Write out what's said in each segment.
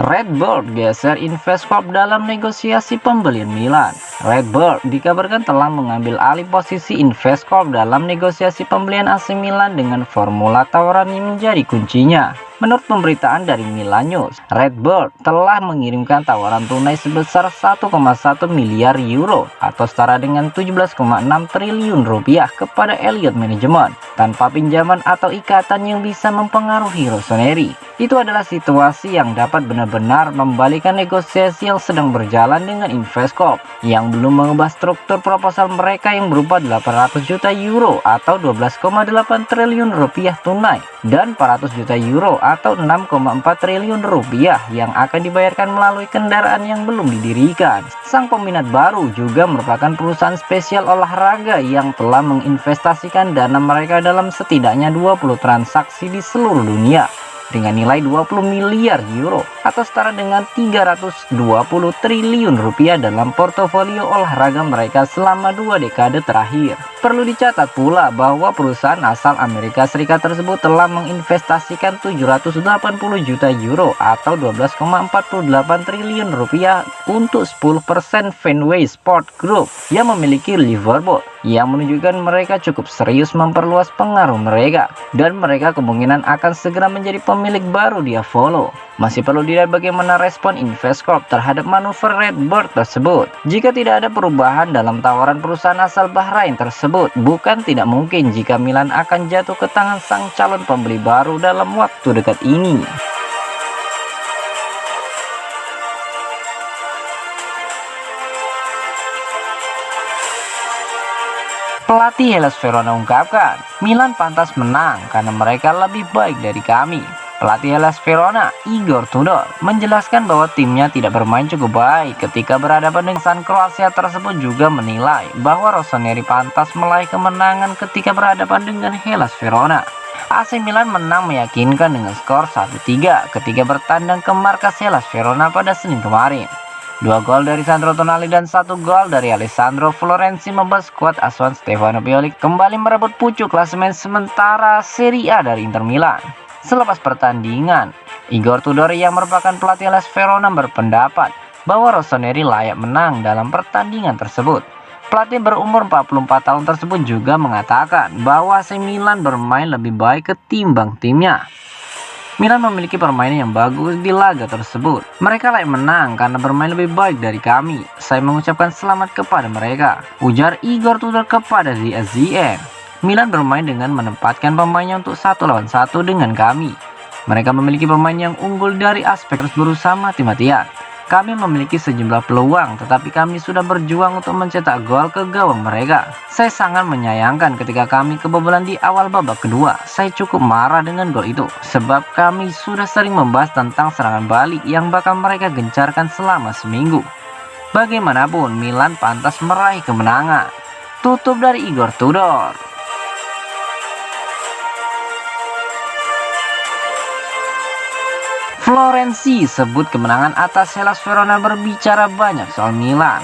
Redbird geser Investcorp dalam negosiasi pembelian Milan. Redbird dikabarkan telah mengambil alih posisi Investcorp dalam negosiasi pembelian AC Milan dengan formula tawaran yang menjadi kuncinya. Menurut pemberitaan dari Milan News, Redbird telah mengirimkan tawaran tunai sebesar 1,1 miliar euro atau setara dengan 17,6 triliun rupiah kepada Elliott Management tanpa pinjaman atau ikatan yang bisa mempengaruhi Rossoneri. Itu adalah situasi yang dapat benar-benar membalikan negosiasi yang sedang berjalan dengan Investcorp yang belum mengubah struktur proposal mereka yang berupa 800 juta euro atau 12,8 triliun rupiah tunai dan 400 juta euro atau 6,4 triliun rupiah yang akan dibayarkan melalui kendaraan yang belum didirikan. Sang peminat baru juga merupakan perusahaan spesial olahraga yang telah menginvestasikan dana mereka dalam setidaknya 20 transaksi di seluruh dunia dengan nilai 20 miliar euro atau setara dengan 320 triliun rupiah dalam portofolio olahraga mereka selama 2 dekade terakhir. Perlu dicatat pula bahwa perusahaan asal Amerika Serikat tersebut telah menginvestasikan 780 juta euro atau 12,48 triliun rupiah untuk 10% Fenway Sport Group yang memiliki Liverpool, yang menunjukkan mereka cukup serius memperluas pengaruh mereka dan mereka kemungkinan akan segera menjadi pemilik baru di Apollo. Masih perlu dilihat bagaimana respon Investcorp terhadap manuver Redbird tersebut. Jika tidak ada perubahan dalam tawaran perusahaan asal Bahrain tersebut, bukan tidak mungkin jika Milan akan jatuh ke tangan sang calon pembeli baru dalam waktu dekat ini. Pelatih Hellas Verona ungkapkan, Milan pantas menang karena mereka lebih baik dari kami. Pelatih Hellas Verona, Igor Tudor, menjelaskan bahwa timnya tidak bermain cukup baik ketika berhadapan dengan sang Kroasia tersebut, juga menilai bahwa Rossoneri pantas meraih kemenangan ketika berhadapan dengan Hellas Verona. AC Milan menang meyakinkan dengan skor 1-3 ketika bertandang ke markas Hellas Verona pada Senin kemarin. 2 gol dari Sandro Tonali dan 1 gol dari Alessandro Florenzi membuat skuad asuhan Stefano Pioli kembali merebut pucuk klasemen sementara Serie A dari Inter Milan. Selepas pertandingan, Igor Tudor yang merupakan pelatih Hellas Verona berpendapat bahwa Rossoneri layak menang dalam pertandingan tersebut. Pelatih berumur 44 tahun tersebut juga mengatakan bahwa AC Milan bermain lebih baik ketimbang timnya. Milan memiliki permainan yang bagus di laga tersebut. Mereka layak menang karena bermain lebih baik dari kami. Saya mengucapkan selamat kepada mereka, ujar Igor Tudor kepada ESPN. Milan bermain dengan menempatkan pemainnya untuk 1 lawan 1 dengan kami. Mereka memiliki pemain yang unggul dari aspek terus berusaha mati-matian. Kami memiliki sejumlah peluang, tetapi kami sudah berjuang untuk mencetak gol ke gawang mereka. Saya sangat menyayangkan ketika kami kebobolan di awal babak kedua. Saya cukup marah dengan gol itu, sebab kami sudah sering membahas tentang serangan balik yang bakal mereka gencarkan selama seminggu. Bagaimanapun, Milan pantas meraih kemenangan. Tutup dari Igor Tudor. Florenzi sebut kemenangan atas Hellas Verona berbicara banyak soal Milan.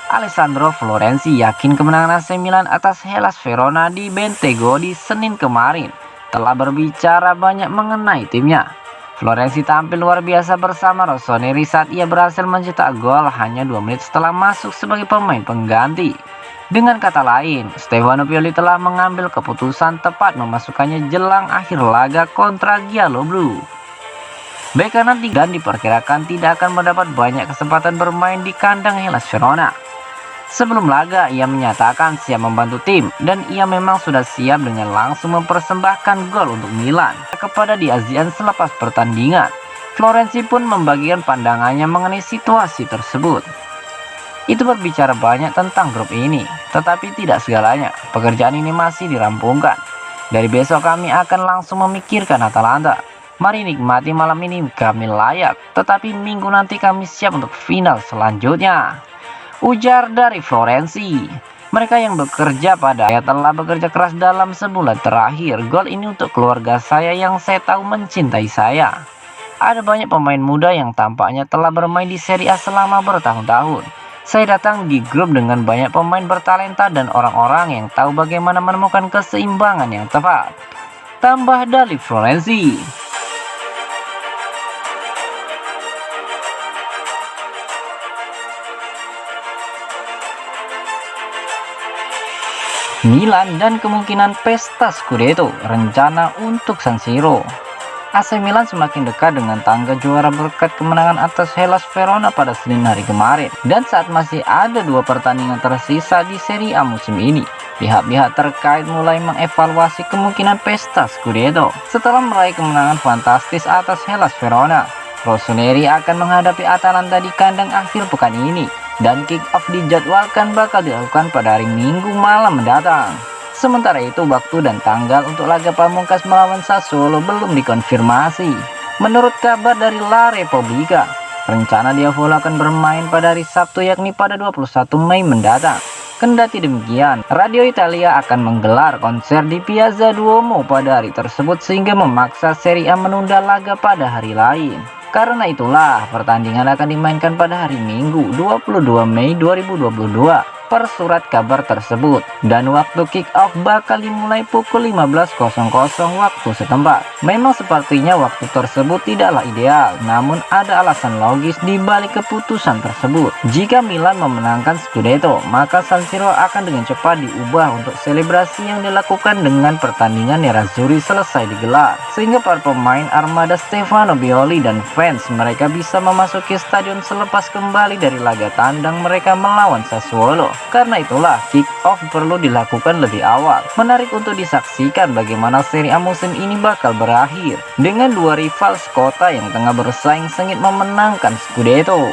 Alessandro Florenzi yakin kemenangan AC Milan atas Hellas Verona di Bentego di Senin kemarin telah berbicara banyak mengenai timnya. Florenzi tampil luar biasa bersama Rossoneri saat ia berhasil mencetak gol hanya 2 menit setelah masuk sebagai pemain pengganti. Dengan kata lain, Stefano Pioli telah mengambil keputusan tepat memasukkannya jelang akhir laga kontra Gialloblu. Bek kanan dan diperkirakan tidak akan mendapat banyak kesempatan bermain di kandang Hellas Verona. Sebelum laga, ia menyatakan siap membantu tim dan ia memang sudah siap dengan langsung mempersembahkan gol untuk Milan kepada Diazian selepas pertandingan. Florenzi pun membagikan pandangannya mengenai situasi tersebut. Itu berbicara banyak tentang grup ini, tetapi tidak segalanya. Pekerjaan ini masih dirampungkan. Dari besok kami akan langsung memikirkan Atalanta. Mari nikmati malam ini kami layak, tetapi minggu nanti kami siap untuk final selanjutnya. Ujar dari Florenzi. Mereka yang bekerja pada saya telah bekerja keras dalam sebulan terakhir. Gol ini untuk keluarga saya yang saya tahu mencintai saya. Ada banyak pemain muda yang tampaknya telah bermain di Serie A selama bertahun-tahun. Saya datang di grup dengan banyak pemain bertalenta dan orang-orang yang tahu bagaimana menemukan keseimbangan yang tepat. Tambah dari Florenzi. Milan dan kemungkinan pesta Scudetto, rencana untuk San Siro. AC Milan semakin dekat dengan tangga juara berkat kemenangan atas Hellas Verona pada Senin hari kemarin. Dan saat masih ada 2 pertandingan tersisa di Serie A musim ini, pihak-pihak terkait mulai mengevaluasi kemungkinan pesta Scudetto. Setelah meraih kemenangan fantastis atas Hellas Verona, Rossoneri akan menghadapi Atalanta di kandang akhir pekan ini. Dan kick-off dijadwalkan bakal dilakukan pada hari Minggu malam mendatang. Sementara itu, waktu dan tanggal untuk laga pamungkas melawan Sassuolo belum dikonfirmasi. Menurut kabar dari La Repubblica, rencana Diavolo akan bermain pada hari Sabtu yakni pada 21 Mei mendatang. Kendati demikian, Radio Italia akan menggelar konser di Piazza Duomo pada hari tersebut sehingga memaksa Serie A menunda laga pada hari lain. Karena itulah, pertandingan akan dimainkan pada hari Minggu 22 Mei 2022 per surat kabar tersebut. Dan waktu kick-off bakal dimulai pukul 15.00 waktu setempat. Memang sepertinya waktu tersebut tidaklah ideal, namun ada alasan logis di balik keputusan tersebut. Jika Milan memenangkan Scudetto, maka San Siro akan dengan cepat diubah untuk selebrasi yang dilakukan dengan pertandingan Nerazzurri selesai digelar. Sehingga para pemain armada Stefano Pioli dan fans mereka bisa memasuki stadion selepas kembali dari laga tandang mereka melawan Sassuolo. Karena itulah kick-off perlu dilakukan lebih awal. Menarik untuk disaksikan bagaimana Serie A musim ini bakal berakhir dengan 2 rival sekota yang tengah bersaing sengit memenangkan Scudetto.